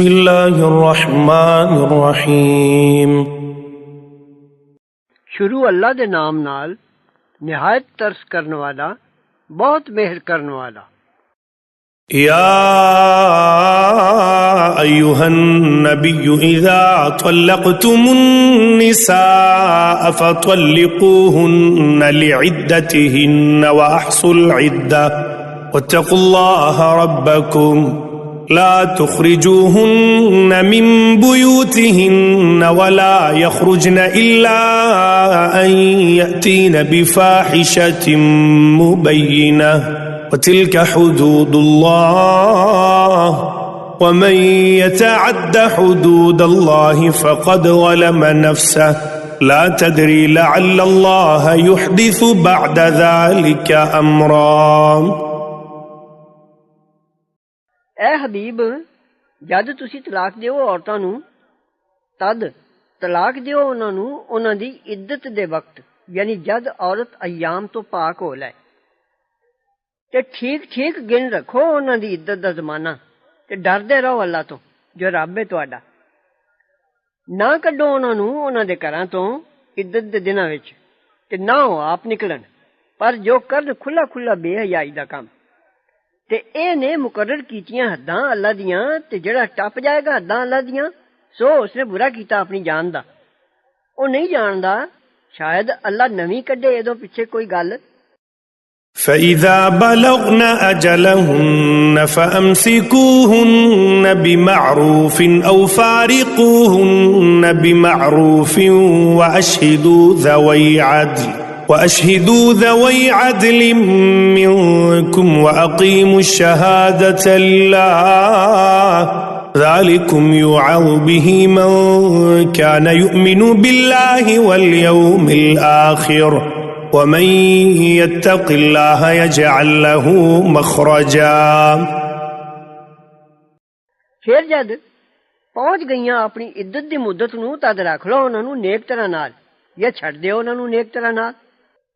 بسم اللہ الرحمن الرحیم۔ شروع اللہ دے نام نال نہایت ترس کرنے والا بہت مہر کرنے والا۔ یا ایہا النبی اذا طلقتم النساء فطلقوہن لعدتہن واحصوا العدہ واتقوا اللہ ربکم لا تخرجوهن من بيوتهن ولا يخرجن إلا أن يأتين بفاحشة مبينة وتلك حدود الله ومن يتعد حدود الله فقد ظلم نفسه لا تدري لعل الله يحدث بعد ذلك أمرا۔ اے حبیب، جد تسی طلاق دیو عورتاں نوں تد طلاق دیو انہاں نوں انہاں دی عدت دے وقت، یعنی جد عورت ایام تو پاک ہو لے، تے ٹھیک ٹھیک گن رکھو انہاں دی عدت دا زمانہ، تے ڈردے رہو اللہ تو جو رب ہے تہاڈا۔ نہ کڈو انہاں نوں انہاں دے گھراں تو عدت دے دناں وچ، تے نہ ہو آپ نکلن، پر جو کرن کھلا کھلا بے حیائی دا کام۔ تے اے نے مقرر کیتیاں حداں اللہ دیاں، تے جڑا ٹپ جائے گا حداں اللہ دیاں سو اس نے برا کیتا اپنی جان دا۔ او نہیں جاندا شاید اللہ نویں کڈے ادوں پیچھے کوئی گل۔ فَإِذَا بَلَغْنَ أَجَلَهُنَّ فَأَمْسِكُوهُنَّ بِمَعْرُوفٍ أَوْ فَارِقُوهُنَّ بِمَعْرُوفٍ وَأَشْهِدُوا ذَوَيْ عَدْلٍ مِّنكُمْ وَأَقِيمُوا الشَّهَادَةَ لِلَّهِ ذَلِكُمْ يُوعَظُ بِهِ مَن كَانَ يُؤْمِنُ بِاللَّهِ وَالْيَوْمِ الْآخِرِ وَمَن يَتَّقِ اللَّهَ يَجْعَل لَّهُ مَخْرَجًا۔ پھر جد پہنچ گئیاں اپنی عدت دی مدت نوں تد رکھ لو انہاں نوں نیک طرح نال، یا چھڈ دیو انہاں نوں نیک طرح نال،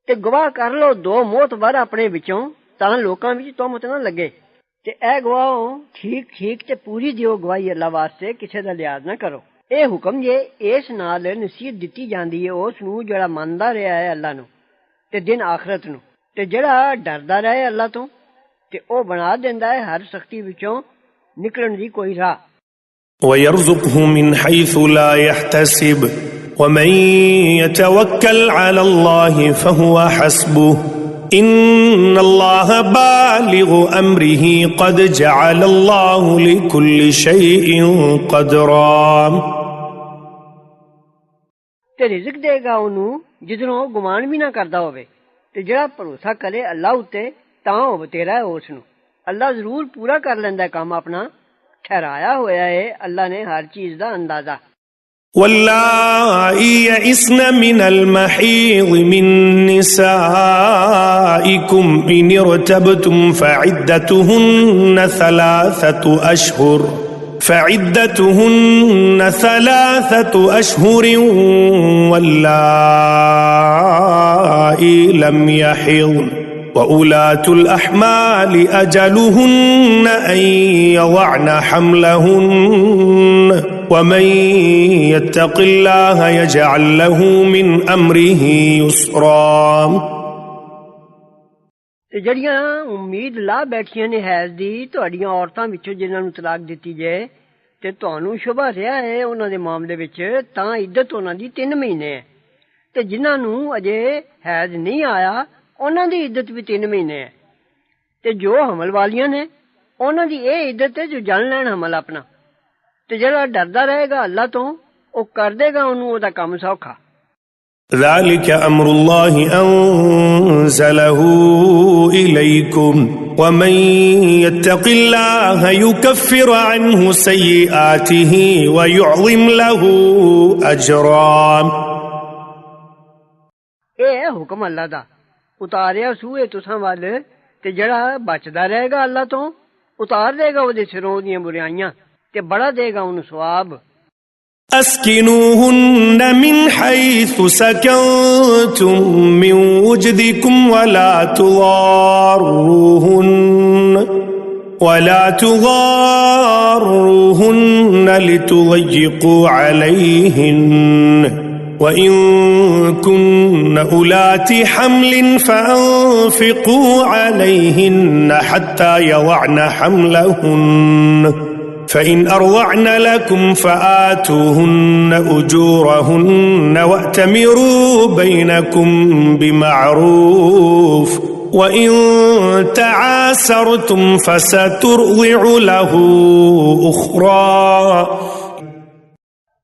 تے گواہ کر لو دو معتبر اپنے وچوں تاں لوکاں وچ تہمت نہ لگے۔ تے اے گواہو ٹھیک ٹھیک تے پوری دیو گواہی اللہ واسطے، کسے دا لحاظ نہ کرو۔ اے حکم جے اس نال نصیحت دتی جاندی ہے اس نوں جڑا مندا رہیا ہے اللہ نوں تے دن آخرت نوں، تے جڑا ڈردا رہے اللہ تو تے او بنا دیندا ہے ہر سختی وچوں نکلن دی کوئی راہ۔ وَيَرْزُقْهُ مِنْ حَيْثُ لَا يَحْتَسِبُ وَمَن يَتَوَكَّلْ عَلَى اللَّهِ فَهُوَ حَسْبُهُ إِنَّ اللَّهَ بَالِغُ أَمْرِهِ قَدْ جَعَلَ اللَّهُ لِكُلِّ شَيْءٍ قَدْرًا۔ تے رزق دے گا انہوں جدنوں گمان بھی نہ کردا ہوئے، تے جڑا بھروسہ کرے اللہ اتے تاں او تیرا ہے اس نوں۔ اللہ ضرور پورا کر لیندا ہے کام اپنا، ٹھہرایا ہویا ہے اللہ نے ہر چیز دا اندازہ۔ واللائي يئسن من المحيض من نسائكم إن ارتبتم فعدتهن ثلاثة أشهر واللائي لم يحضن وأولاة الأحمال أجلهن أن يضعن حملهن ومن يتق الله يجعل له من أمره يسرا۔ جڑیاں امید لا بیٹھیاں نے حیض دی تہاڈیاں عورتاں وچوں جنہاں نوں طلاق دتی جائے تے تہانوں شبہ رہیا ہے انہاں دے معاملے وچ تاں عدت انہاں دی 3 مہینے ہے، تے جنہاں نوں اجے حیض نہیں آیا انہاں دی عدت بھی 3 مہینے ہے، تے جو حمل والیاں نے انہاں دی اے عدت ہے جو جن لین حمل اپنا، تے جڑا ڈردا رہے گا اللہ تو او کر دے گا انہوں او دا کم سوکھا۔ ذلك أمر الله أنزله إليكم ومن يتق الله يكفر عنه سيئاته ويعظم له أجرا۔ اے حکم اللہ دا اتاریا سوئے تساں وال، تے جڑا بچدا رہے گا اللہ تو اتار دے گا او دے سروں دیاں برائیاں تے بڑا دے گا انہوں ثواب۔ اسكنوهن من حيث سكنتم من وجدكم ولا تضاروهن ولا تضاروهن لتضيقوا عليهن وإن كن أولات حمل فأنفقوا عليهن حتى يضعن حملهن فإن أرضعن لكم فآتوهن أجورهن وأتمروا بينكم بمعروف وَإِن تَعَاسَرْتُمْ فَسَتُرْضِعُ لَهُ أُخْرَى.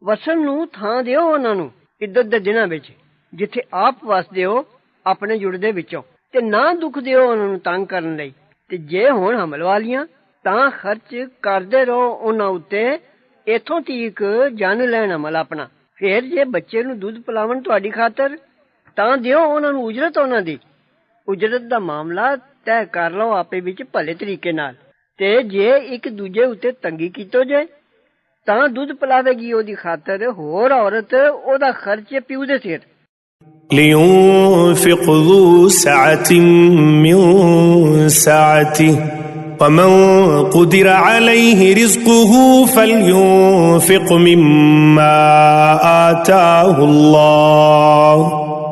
ਵਸਣ ਨੂੰ ਥਾਂ ਦਿਓ ਉਹਨਾਂ ਨੂੰ ਇੱਜ਼ਤ ਦੇ ਦਿਨਾਂ ਵਿੱਚ, ਜਿੱਥੇ ਆਪ ਵਸਦੇ ਹੋ ਆਪਣੇ ਜੁੜਦੇ ਵਿੱਚੋਂ, ਤੇ ਨਾ ਦੁੱਖ ਦਿਓ ਉਹਨਾਂ ਨੂੰ ਤੰਗ ਕਰਨ ਲਈ। ਤੇ ਜੇ ਹੋਣ ਹਮਲ ਵਾਲੀਆਂ ਤਾਂ ਖਰਚ ਕਰਦੇ ਰਹੋ ਉਹਨਾਂ ਉੱਤੇ ਇੱਥੋਂ ਤੀਕ ਜਨ ਲੈਣ ਅਮਲ ਆਪਣਾ। ਫਿਰ ਜੇ ਬੱਚੇ ਨੂੰ ਦੁੱਧ ਪਿਲਾਵਣ ਤੁਹਾਡੀ ਖਾਤਰ ਤਾਂ ਦਿਓ ਉਹਨਾਂ ਨੂੰ ਉਜਰਤ ਉਹਨਾਂ ਦੀ। ਉਜਰਤ ਦਾ ਮਾਮਲਾ ਤੈਅ ਕਰ ਲਓ ਆਪੇ ਵਿੱਚ ਭਲੇ ਤਰੀਕੇ ਨਾਲ। ਤੇ ਜੇ ਇੱਕ ਦੂਜੇ ਉੱਤੇ ਤੰਗੀ ਕੀਤੋ ਜੇ ਤਾਂ ਦੁੱਧ ਪਿਲਾਵੇਗੀ ਉਹਦੀ ਖਾਤਰ ਹੋਰ ਔਰਤ ਉਹਦਾ ਖਰਚ ਪਿਓ ਦੇ ਸਿਰ। لينفق ذو سعة من سعته ومن قدر عليه رزقه فلينفق مما آتاه الله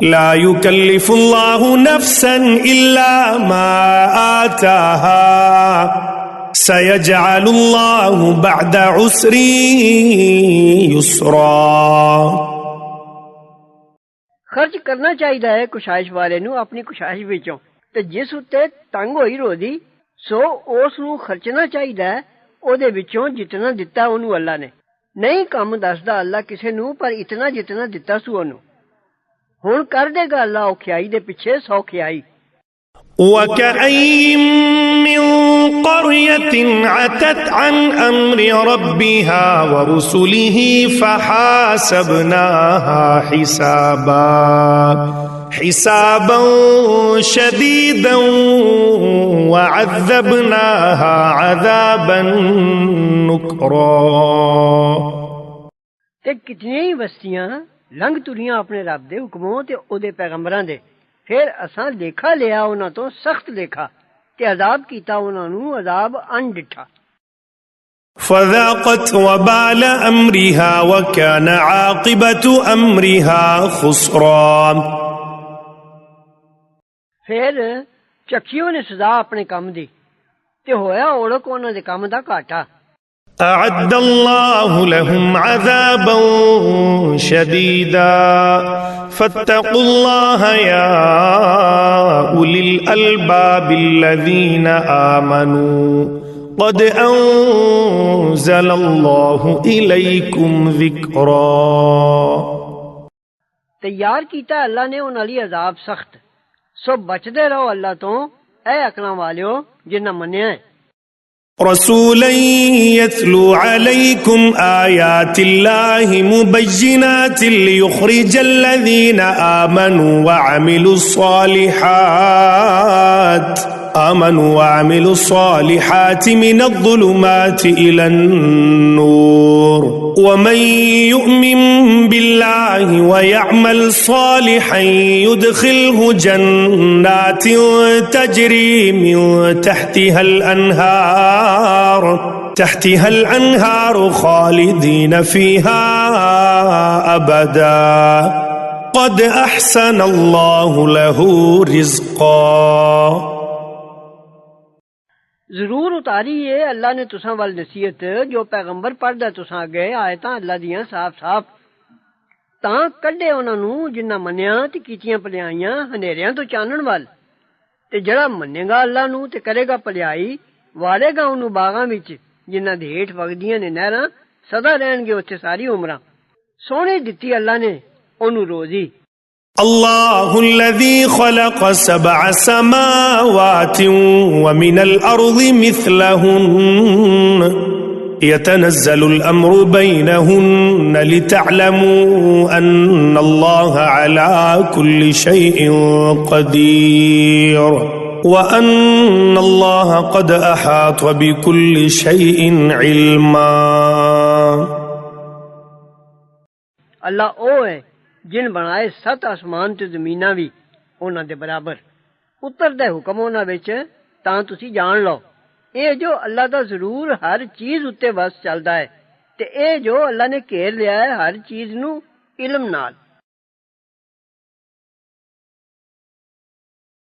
لا يكلف الله نفسا إلا ما آتاها سيجعل الله بعد عسر يسرا. خرچ کرنا چاہیے ہے کشائش والے نو اپنی کشائش وچوں، تے جس اتے تنگ ہوئی روزی سو اس نو خرچنا چاہیے او دے وچوں جتنا دتا اونوں اللہ نے۔ نہیں کم دسدا اللہ کسے نو، پر اتنا جتنا دتا سو اونوں۔ ہن کر دے گا اللہ اوکھیائی دے پیچھے سوکھیائی۔ وَكَأَيٍّ مِّن قَرْيَةٍ عَتَتْ عَنْ أَمْرِ رَبِّهَا وَرُسُلِهِ فَحَاسَبْنَاهَا حِسَابًا شَدِيدًا وَعَذَّبْنَاهَا عَذَابًا نُكْرًا۔ تے کتنی ہی بستیاں لنگ تریاں اپنے رب دے حکموں تے او دے پیغمبراں دے، پھر اساں لیکھا لیا انہاں تو سخت لیکھا، تے عذاب کیتا انہاں نو عذاب ان ڈٹھا۔ فذاقت وبال امرها وكان عاقبة امرها خسرا۔ پھر چکھیوں نے سزا اپنے کم دی تے ہویا اوڑک انہاں دے کم دا گھاٹا۔ أعد الله لهم عذابا شديدا فاتقوا الله يا أولي الألباب الذين آمنوا قد أنزل الله إليكم ذكرا۔ تیار کیتا اللہ نے انہاں لئی عذاب سخت، سو بچدے رہو اللہ تو اے عقلاں والیو جنہاں منیا ہے۔ رسولا يتلو عليكم آيات الله مبينات ليخرج الذين آمنوا وعملوا الصالحات من الظلمات إلى النور ومن يؤمن بالله ويعمل صالحا يدخله جنات تجري من تحتها الأنهار خالدين فيها أبدا قد أحسن الله له رزقا۔ ضرور اتاری ہے اللہ نے تساں وال نصیحت جو پیغمبر پڑھدا تساں گئے آیتاں اللہ دیاں صاف صاف، تاں کڈے انہاں نو جنہاں منیا تے کیتیاں پلیائیاں ہنیریاں تو چانن وال، تے جڑا منے گا اللہ نو تے کرے گا پلیائی والے گا انہوں باغاں وچ جنہاں دے ہیٹھ وگدیاں نے نہراں، سدا رہن گے اتھے ساری عمراں۔ سونے دتی اللہ نے انہوں روزی۔ اللہ الذي خلق 7 سماوات ومن الأرض مثلهن يتنزل الأمر بينهن لتعلموا أن الله على كل شيء قدير وَأَنَّ اللَّهَ قَدْ أَحَاطَ بِكُلِّ شَيْءٍ عِلْمًا۔ اللہ او ہے جن بنائے 7 آسمان تے زمیناں بھی انہاں دے برابر، اتر دے حکم انہاں وچ تاں تسی جان لو، ਇਹ ਜੋ ਅੱਲਾ ਦਾ ਜ਼ਰੂਰ ਹਰ ਚੀਜ਼ ਉੱਤੇ ਵਸ ਚੱਲਦਾ ਹੈ ਤੇ ਇਹ ਜੋ ਅੱਲਾ ਨੇ ਘੇਰ ਲਿਆ ਹੈ ਹਰ ਚੀਜ਼ ਨੂੰ ਇਲਮ ਨਾਲ।